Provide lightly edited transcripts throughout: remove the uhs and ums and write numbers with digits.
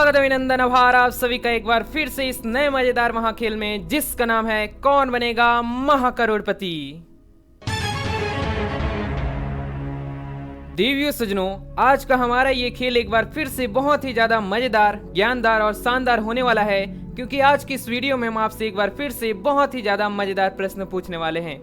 स्वागत अभिनंदन आभार आप सभी का एक बार फिर से इस नए मजेदार महाखेल में, जिसका नाम है कौन बनेगा महाकरोड़पति। देवियों सजनों, आज का हमारा ये खेल एक बार फिर से बहुत ही ज्यादा मजेदार, ज्ञानदार और शानदार होने वाला है, क्योंकि आज की इस वीडियो में हम आपसे एक बार फिर से बहुत ही ज्यादा मजेदार प्रश्न पूछने वाले हैं।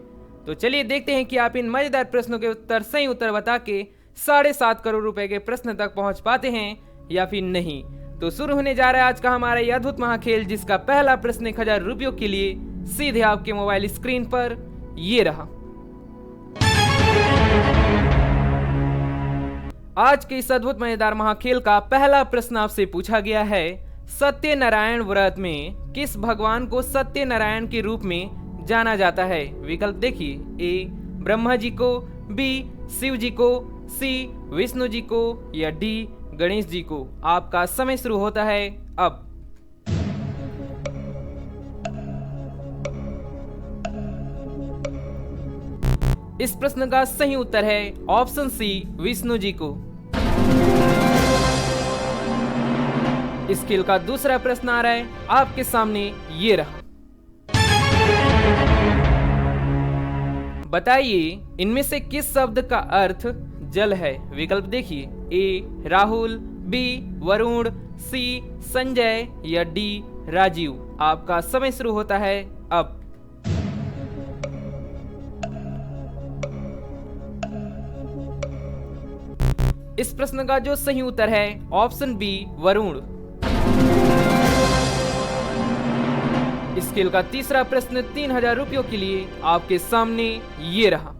तो चलिए देखते हैं कि आप इन मजेदार प्रश्नों के सही उत्तर बता के 7.5 करोड़ रुपए के प्रश्न तक पहुंच पाते हैं या फिर नहीं। तो शुरू होने जा रहा है आज का हमारा यह अद्भुत महाखेल, जिसका पहला प्रश्न 1000 रुपयों के लिए सीधे आपके मोबाइल स्क्रीन पर ये रहा। आज के इस अद्भुत मजेदार महाखेल का पहला प्रश्न आपसे पूछा गया है, सत्यनारायण व्रत में किस भगवान को सत्यनारायण के रूप में जाना जाता है? विकल्प देखिए, ए ब्रह्मा जी को, बी शिव जी को, सी विष्णु जी को या डी गणेश जी को। आपका समय शुरू होता है अब। इस प्रश्न का सही उत्तर है ऑप्शन सी विष्णु जी को। इस खेल का दूसरा प्रश्न आ रहा है आपके सामने ये रहा। बताइए इनमें से किस शब्द का अर्थ जल है? विकल्प देखिए, ए राहुल, बी वरुण, सी संजय या डी राजीव। आपका समय शुरू होता है अब। इस प्रश्न का जो सही उत्तर है ऑप्शन बी वरुण। इस खेल का तीसरा प्रश्न 3000 रुपयों के लिए आपके सामने ये रहा।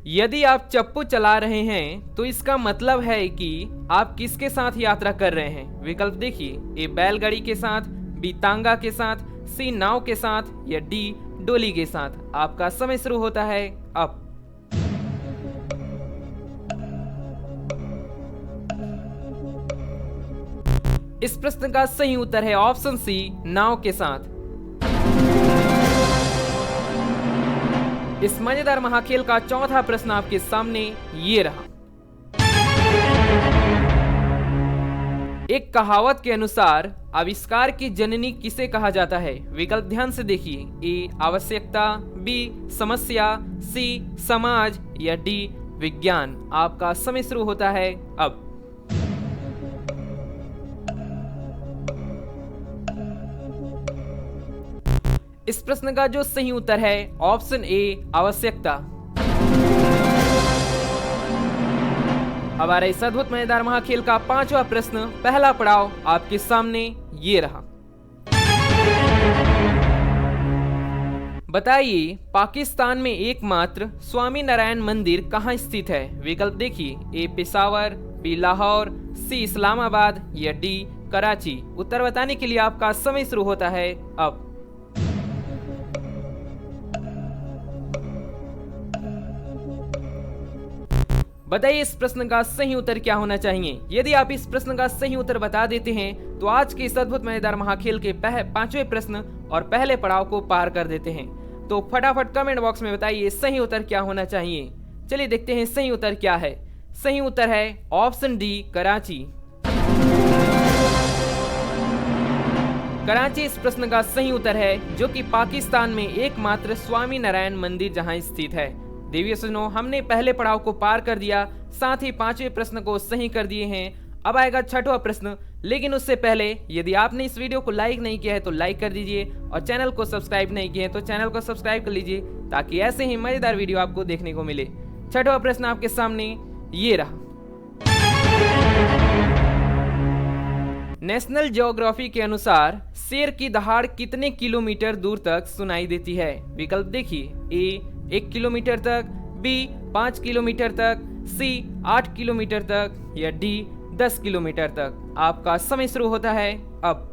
यदि आप चप्पू चला रहे हैं तो इसका मतलब है कि आप किसके साथ यात्रा कर रहे हैं? विकल्प देखिए, ए बैलगाड़ी के साथ, बी तांगा के साथ, सी नाव के साथ या डी डोली के साथ। आपका समय शुरू होता है अब। इस प्रश्न का सही उत्तर है ऑप्शन सी नाव के साथ। इस मजेदार महाखेल का चौथा प्रश्न आपके सामने ये रहा। एक कहावत के अनुसार आविष्कार की जननी किसे कहा जाता है? विकल्प ध्यान से देखिए, ए आवश्यकता, बी समस्या, सी समाज या डी विज्ञान। आपका समय शुरू होता है अब। इस प्रश्न का जो सही उत्तर है ऑप्शन ए आवश्यकता। हमारे इस अद्भुत मजेदार महाखेल का पांचवा प्रश्न, पहला पड़ाव आपके सामने ये रहा। बताइए पाकिस्तान में एकमात्र स्वामी नारायण मंदिर कहां स्थित है? विकल्प देखिए, ए पेशावर, बी लाहौर, सी इस्लामाबाद या डी कराची। उत्तर बताने के लिए आपका समय शुरू होता है अब। बताइए इस प्रश्न का सही उत्तर क्या होना चाहिए? यदि आप इस प्रश्न का सही उत्तर बता देते हैं तो आज के इस अद्भुत मजेदार महाखेल के पांचवें प्रश्न और पहले पड़ाव को पार कर देते हैं। तो फटाफट कमेंट बॉक्स में बताइए सही उत्तर क्या होना चाहिए। चलिए देखते हैं सही उत्तर क्या है। सही उत्तर है ऑप्शन डी कराची। कराची इस प्रश्न का सही उत्तर है, जो कि पाकिस्तान में एकमात्र स्वामी नारायण मंदिर जहां स्थित है। देवियों सजनों, हमने पहले पड़ाव को पार कर दिया, साथ ही पांचवें प्रश्न को सही कर दिए हैं। अब आएगा छठवां प्रश्न, लेकिन उससे पहले यदि आपने इस वीडियो को लाइक नहीं किया है तो लाइक कर दीजिए, और चैनल को सब्सक्राइब नहीं किया है तो चैनल को सब्सक्राइब कर लीजिए, ताकि ऐसे ही मजेदार वीडियो आपको देखने को मिले। छठवां प्रश्न आपके सामने ये रहा। नेशनल ज्योग्राफी के अनुसार शेर की दहाड़ कितने किलोमीटर दूर तक सुनाई देती है? विकल्प देखिए, ए 1 किलोमीटर तक, बी 5 किलोमीटर तक, सी 8 किलोमीटर तक या डी 10 किलोमीटर तक। आपका समय शुरू होता है अब।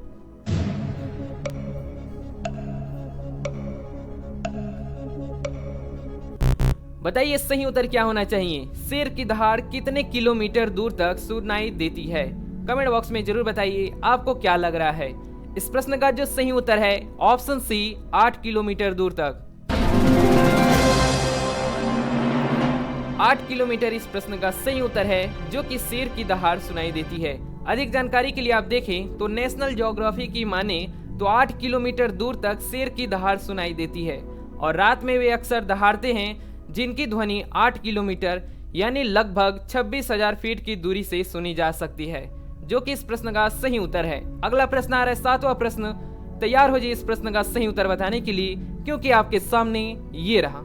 बताइए सही उत्तर क्या होना चाहिए? शेर की दहाड़ कितने किलोमीटर दूर तक सुनाई देती है? कमेंट बॉक्स में जरूर बताइए आपको क्या लग रहा है। इस प्रश्न का जो सही उत्तर है ऑप्शन सी 8 किलोमीटर दूर तक। 8 किलोमीटर इस प्रश्न का सही उत्तर है, जो कि शेर की दहाड़ सुनाई देती है। अधिक जानकारी के लिए आप देखें तो नेशनल ज्योग्राफी की माने तो 8 किलोमीटर दूर तक शेर की दहाड़ सुनाई देती है और रात में वे अक्सर दहाड़ते हैं, जिनकी ध्वनि 8 किलोमीटर यानी लगभग 26,000 फीट की दूरी से सुनी जा सकती है, जो कि इस प्रश्न का सही उत्तर है। अगला प्रश्न आ रहा है 7वां प्रश्न। तैयार हो जाइए इस प्रश्न का सही उत्तर बताने के लिए, क्योंकि आपके सामने ये रहा।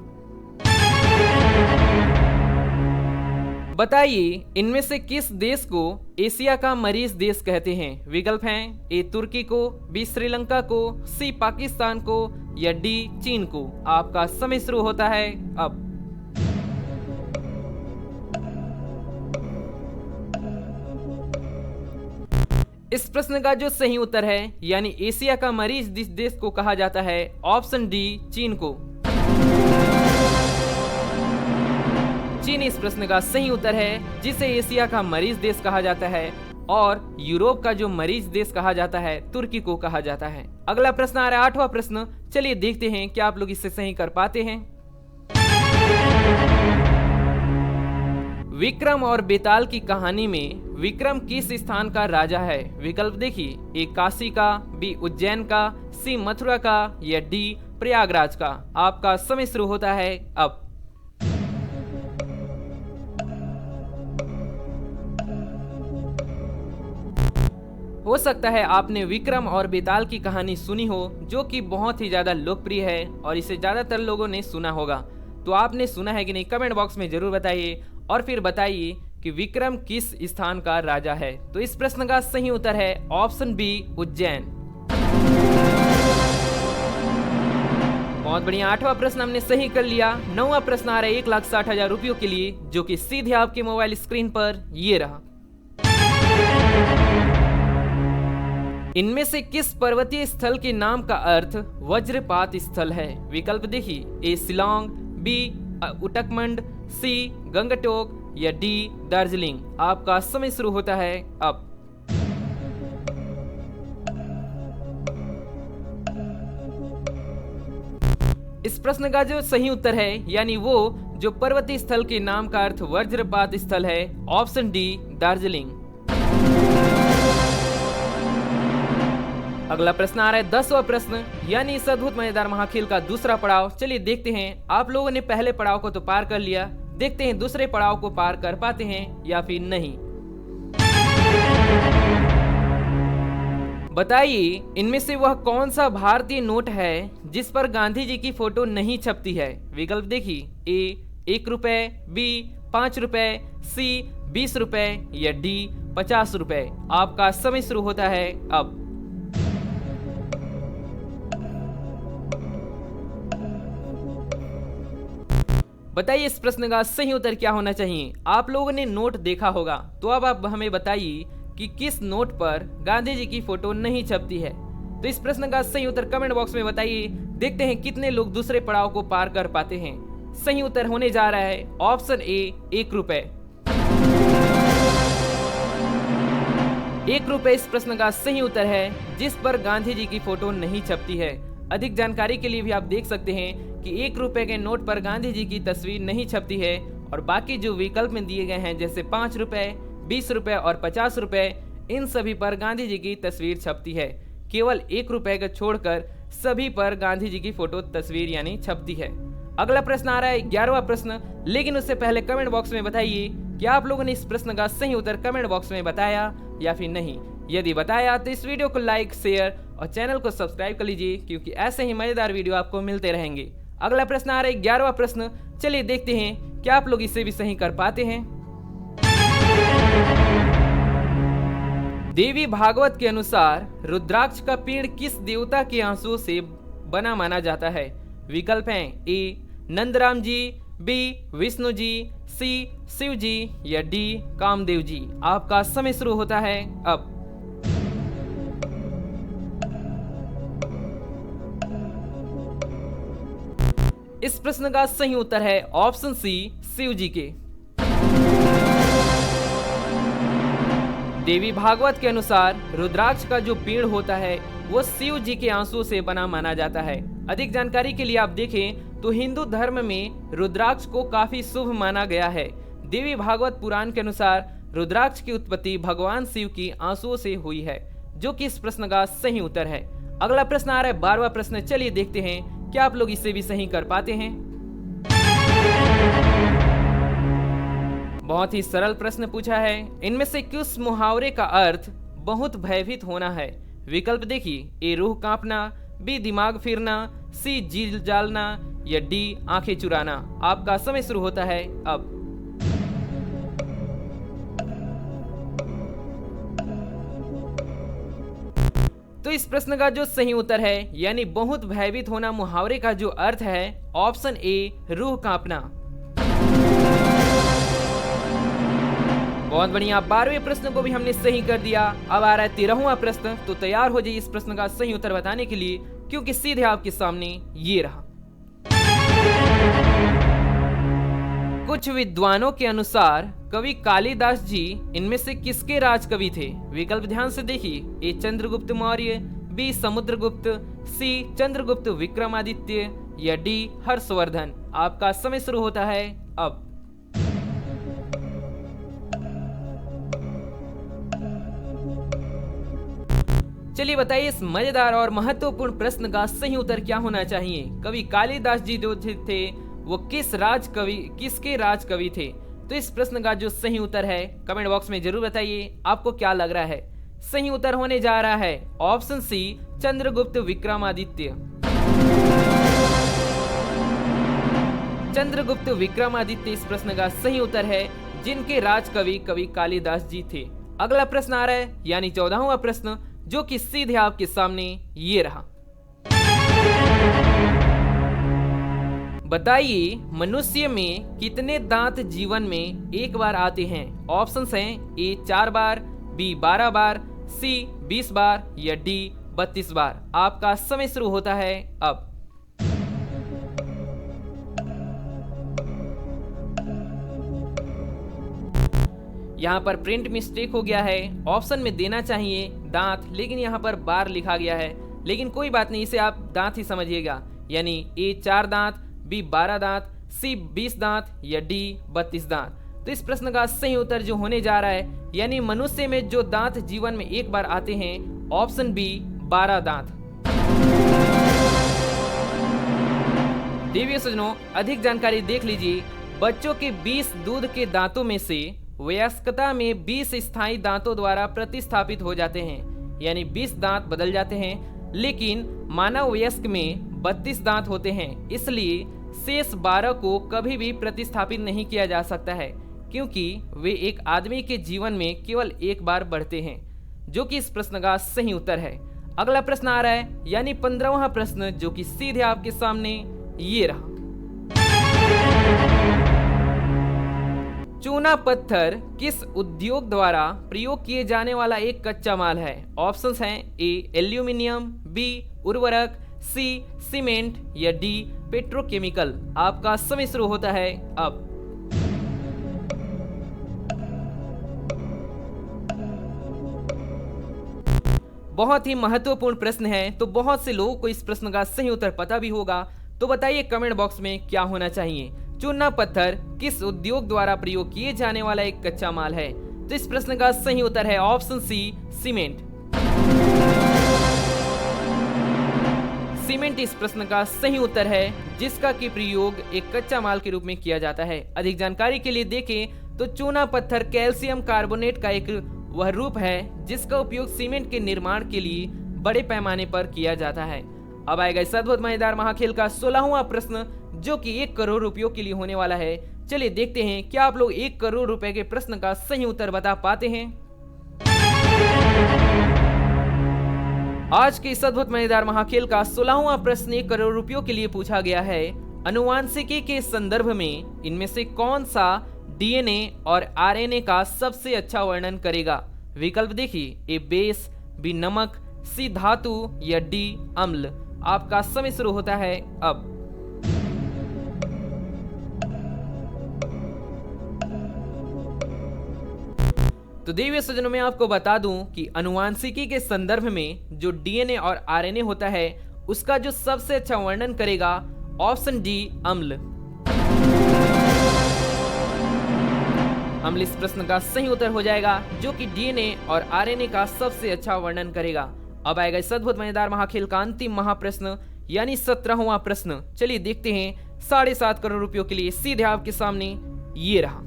बताइए इनमें से किस देश को एशिया का मरीज देश कहते हैं। विकल्प हैं ए तुर्की को, बी श्रीलंका को, सी पाकिस्तान को या डी चीन को। आपका समय शुरू होता है अब। इस प्रश्न का जो सही उत्तर है यानी एशिया का मरीज जिस देश को कहा जाता है, ऑप्शन डी चीन को। चीन इस प्रश्न का सही उत्तर है, जिसे एशिया का मरीज देश कहा जाता है, और यूरोप का जो मरीज देश कहा जाता है तुर्की को कहा जाता है। अगला प्रश्न आ रहा है 8वां प्रश्न। चलिए देखते हैं क्या आप लोग इसे सही कर पाते हैं। विक्रम और बेताल की कहानी में विक्रम किस स्थान का राजा है। विकल्प देखिए ए काशी का, बी उज्जैन का, सी मथुरा का या डी प्रयागराज का। आपका समय शुरू होता है अब। हो सकता है आपने विक्रम और बेताल की कहानी सुनी हो, जो कि बहुत ही ज्यादा लोकप्रिय है और इसे ज्यादातर लोगों ने सुना होगा। तो आपने सुना है कि नहीं, कमेंट बॉक्स में जरूर बताइए और फिर बताइए कि विक्रम किस स्थान का राजा है। तो इस प्रश्न का सही उत्तर है ऑप्शन बी उज्जैन। बहुत बढ़िया, 8वां प्रश्न हमने सही कर लिया। 9वां प्रश्न आ रहा है 1,60,000 रुपयों के लिए, जो कि सीधे आपके मोबाइल स्क्रीन पर ये रहा। इनमें से किस पर्वतीय स्थल के नाम का अर्थ वज्रपात स्थल है। विकल्प देखिए ए शिलोंग, बी उटकमंड, सी गंगटोक या डी दार्जिलिंग। आपका समय शुरू होता है अब। इस प्रश्न का जो सही उत्तर है यानी वो जो पर्वतीय स्थल के नाम का अर्थ वज्रपात स्थल है, ऑप्शन डी दार्जिलिंग। अगला प्रश्न आ रहा है 10वां प्रश्न, यानी इस अद्भुत मजेदार महाखेल का दूसरा पड़ाव। चलिए देखते हैं। आप लोगों ने पहले पड़ाव को तो पार कर लिया, देखते हैं दूसरे पड़ाव को पार कर पाते हैं या फिर नहीं। बताइए इनमें से वह कौन सा भारतीय नोट है जिस पर गांधी जी की फोटो नहीं छपती है। विकल्प देखिए ए 1 रुपए, बी 5 रुपए, सी 20 रुपए या डी 50 रुपए। आपका समय शुरू होता है अब। बताइए इस प्रश्न का सही उत्तर क्या होना चाहिए। आप लोगों ने नोट देखा होगा, तो अब आप हमें बताइए कि किस नोट पर गांधी जी की फोटो नहीं छपती है। तो इस प्रश्न का सही उत्तर कमेंट बॉक्स में बताइए। देखते हैं कितने लोग दूसरे पड़ाव को पार कर पाते हैं। सही उत्तर होने जा रहा है ऑप्शन ए 1 रुपए। 1 रुपए इस प्रश्न का सही उत्तर है, जिस पर गांधी जी की फोटो नहीं छपती है। अधिक जानकारी के लिए भी आप देख सकते हैं कि 1 रुपए के नोट पर गांधी जी की तस्वीर नहीं छपती है और बाकी जो विकल्प में दिए गए हैं जैसे 5 रुपए, 20 रुपए और 50 रुपए, इन सभी पर गांधी जी की तस्वीर छपती है। केवल 1 रुपए को छोड़कर सभी पर गांधी जी की फोटो तस्वीर यानी छपती है। अगला प्रश्न आ रहा है 11वां प्रश्न, लेकिन उससे पहले कमेंट बॉक्स में बताइए कि आप लोगों ने इस प्रश्न का सही उत्तर कमेंट बॉक्स में बताया या फिर नहीं। यदि बताया तो इस वीडियो को लाइक, शेयर और चैनल को सब्सक्राइब कर लीजिए, क्योंकि ऐसे ही मजेदार वीडियो आपको मिलते रहेंगे। अगला प्रश्न आ रहा है 11वां प्रश्न। चलिए देखते हैं क्या आप लोग इसे भी सही कर पाते हैं। देवी भागवत के अनुसार रुद्राक्ष का पेड़ किस देवता के आंसुओं से बना माना जाता है। विकल्प हैं ए नंदराम जी, बी विष्णु जी, सी शिव जी या डी कामदेव जी। आपका समय शुरू होता है अब। इस प्रश्न का सही उत्तर है ऑप्शन सी शिव जी के। देवी भागवत के अनुसार रुद्राक्ष का जो पेड़ होता है वो शिव जी के आंसुओं से बना माना जाता है। अधिक जानकारी के लिए आप देखें तो हिंदू धर्म में रुद्राक्ष को काफी शुभ माना गया है। देवी भागवत पुराण के अनुसार रुद्राक्ष की उत्पत्ति भगवान शिव की आंसुओं से हुई है, जो कि इस प्रश्न का सही उत्तर है। अगला प्रश्न आ रहा है 12वां प्रश्न। चलिए देखते हैं क्या आप लोग इसे भी सही कर पाते हैं। बहुत ही सरल प्रश्न पूछा है। इनमें से किस मुहावरे का अर्थ बहुत भयभीत होना है? विकल्प देखिए, ए रूह कांपना, बी दिमाग फिरना, सी जील जालना या डी आंखें चुराना। आपका समय शुरू होता है अब। तो इस प्रश्न का जो सही उत्तर है यानी बहुत भयभीत होना मुहावरे का जो अर्थ है ऑप्शन ए रूह कांपना। बहुत बढ़िया, 12वें प्रश्न को भी हमने सही कर दिया। अब आ रहा है 13वां प्रश्न। तो तैयार हो जाइए इस प्रश्न का सही उत्तर बताने के लिए, क्योंकि सीधे आपके सामने ये रहा। कुछ विद्वानों के अनुसार कवि कालिदास जी इनमें से किसके राजकवि थे? विकल्प ध्यान से देखिए, ए चंद्रगुप्त मौर्य, बी समुद्रगुप्त, सी चंद्रगुप्त विक्रमादित्य या डी हर्षवर्धन। आपका समय शुरू होता है अब। चलिए बताइए इस मजेदार और महत्वपूर्ण प्रश्न का सही उत्तर क्या होना चाहिए? कवि कालिदास जी जो थे वो किसके राज कवि थे? तो इस प्रश्न का जो सही उत्तर है कमेंट बॉक्स में जरूर बताइए आपको क्या लग रहा है। सही उत्तर होने जा रहा है ऑप्शन सी चंद्रगुप्त विक्रमादित्य। चंद्रगुप्त विक्रमादित्य इस प्रश्न का सही उत्तर है, जिनके राजकवि कवि कालिदास जी थे। अगला प्रश्न आ रहा है यानी 14वां प्रश्न, जो कि सीधे आपके सामने ये रहा। बताइए मनुष्य में कितने दांत जीवन में एक बार आते हैं? ऑप्शंस हैं ए 4 बार, बी 12 बार, सी 20 बार या डी 32 बार। आपका समय शुरू होता है अब। यहाँ पर प्रिंट मिस्टेक हो गया है। ऑप्शन में देना चाहिए दांत, लेकिन यहाँ पर बार लिखा गया है। लेकिन कोई बात नहीं, इसे आप दांत ही समझिएगा। यानी ए 4 दांत, बी 12 दांत, सी 20 दांत या डी 32 दांत। तो इस प्रश्न का सही उत्तर जो होने जा रहा है यानी मनुष्य में जो दांत जीवन में एक बार आते हैं, ऑप्शन बी 12 दांत। देवियों सज्जनों, अधिक जानकारी देख लीजिए। बच्चों के 20 दूध के दांतों में से वयस्कता में 20 स्थायी दांतों द्वारा प्रतिस्थापित हो जाते हैं, यानी 20 दांत बदल जाते हैं। लेकिन मानव वयस्क में 32 दांत होते हैं, इसलिए शेष 12 को कभी भी प्रतिस्थापित नहीं किया जा सकता है, क्योंकि वे एक आदमी के जीवन में केवल एक बार बढ़ते हैं, जो कि इस प्रश्न का सही उत्तर है। अगला प्रश्न आ रहा है यानी 15वां प्रश्न, जो कि सीधे आपके सामने ये रहा। चूना पत्थर किस उद्योग द्वारा प्रयोग किए जाने वाला एक कच्चा माल है? ऑप्शंस हैं ए एल्यूमिनियम, बी उर्वरक, सी सीमेंट या डी पेट्रोकेमिकल। आपका समय शुरू होता है अब। बहुत ही महत्वपूर्ण प्रश्न है, तो बहुत से लोगों को इस प्रश्न का सही उत्तर पता भी होगा। तो बताइए कमेंट बॉक्स में क्या होना चाहिए। चूना पत्थर किस उद्योग द्वारा प्रयोग किए जाने वाला एक कच्चा माल है? तो इस प्रश्न का सही उत्तर है ऑप्शन सी सीमेंट। सीमेंट इस प्रश्न का सही उत्तर है, जिसका कि प्रयोग एक कच्चा माल के रूप में किया जाता है। अधिक जानकारी के लिए देखें तो चूना पत्थर कैल्शियम कार्बोनेट का एक वह रूप है जिसका उपयोग सीमेंट के निर्माण के लिए बड़े पैमाने पर किया जाता है। अब आएगा इस अद्भुत मजेदार महाखेल का 16वां प्रश्न, जो कि 1 करोड़ रुपयों के लिए होने वाला है। चलिए देखते हैं क्या आप लोग 1 करोड़ रुपए के प्रश्न का सही उत्तर बता पाते हैं। आज के इस अद्भुत मजेदार महाखेल का 16वां प्रश्न 1 करोड़ रुपयों के लिए पूछा गया है। अनुवांशिकी के संदर्भ में इनमें से कौन सा डीएनए और आरएनए का सबसे अच्छा वर्णन करेगा? विकल्प देखिए, ए बेस, बी नमक, सी धातु या डी अम्ल। आपका समय शुरू होता है अब। तो देवियों सज्जनों, मैं आपको बता दूं कि अनुवांशिकी के संदर्भ में जो डीएनए और आरएनए होता है उसका जो सबसे अच्छा वर्णन करेगा ऑप्शन डी अम्ल। अम्ल इस प्रश्न का सही उत्तर हो जाएगा, जो कि डीएनए और आरएनए का सबसे अच्छा वर्णन करेगा। अब आएगा इस अद्भुत मजेदार महाखेल का अंतिम महाप्रश्न यानी 17वां प्रश्न। चलिए देखते हैं 7.5 करोड़ रुपयों के लिए सीधे आपके सामने ये रहा।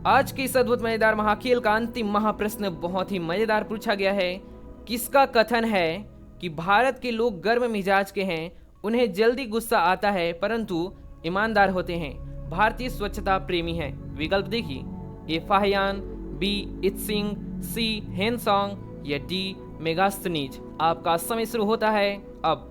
आज के इस अद्भुत मजेदार महाखेल का अंतिम महाप्रश्न बहुत ही मजेदार पूछा गया है। किसका कथन है कि भारत के लोग गर्म मिजाज के हैं, उन्हें जल्दी गुस्सा आता है परंतु ईमानदार होते हैं, भारतीय स्वच्छता प्रेमी हैं? विकल्प देखिए, ए फाहियान, बी इत्सिंग, सी हेनसोंग या डी मेगास्थनीज। आपका समय शुरू होता है अब।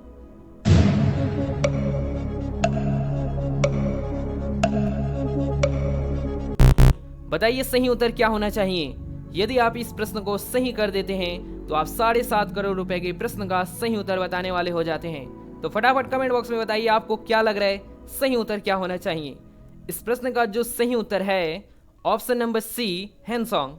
बताइए सही उत्तर क्या होना चाहिए। यदि आप इस प्रश्न को सही कर देते हैं तो आप 7.5 करोड़ रुपए के प्रश्न का सही उत्तर बताने वाले हो जाते हैं। तो फटाफट कमेंट बॉक्स में बताइए आपको क्या लग रहा है, सही उत्तर क्या होना चाहिए। इस प्रश्न का जो सही उत्तर है ऑप्शन नंबर सी हेनसोंग।